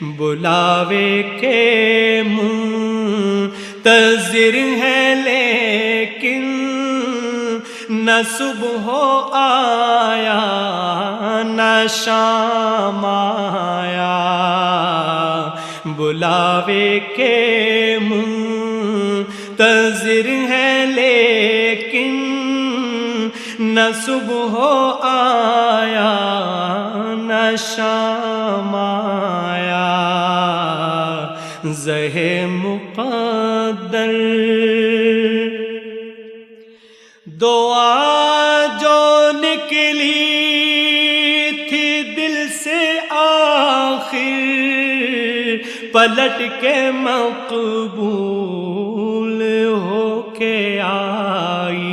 بلاوے کے منتظر ہیں لیکن نہ صبح آیا نہ شام آیا، بلاوے کے منتظر ہیں لیکن نہ صبح آیا نہ شام آیا، زہ مقدر دعا جو نکلی تھی دل سے آخر پلٹ کے مقبول ہو کے آئی،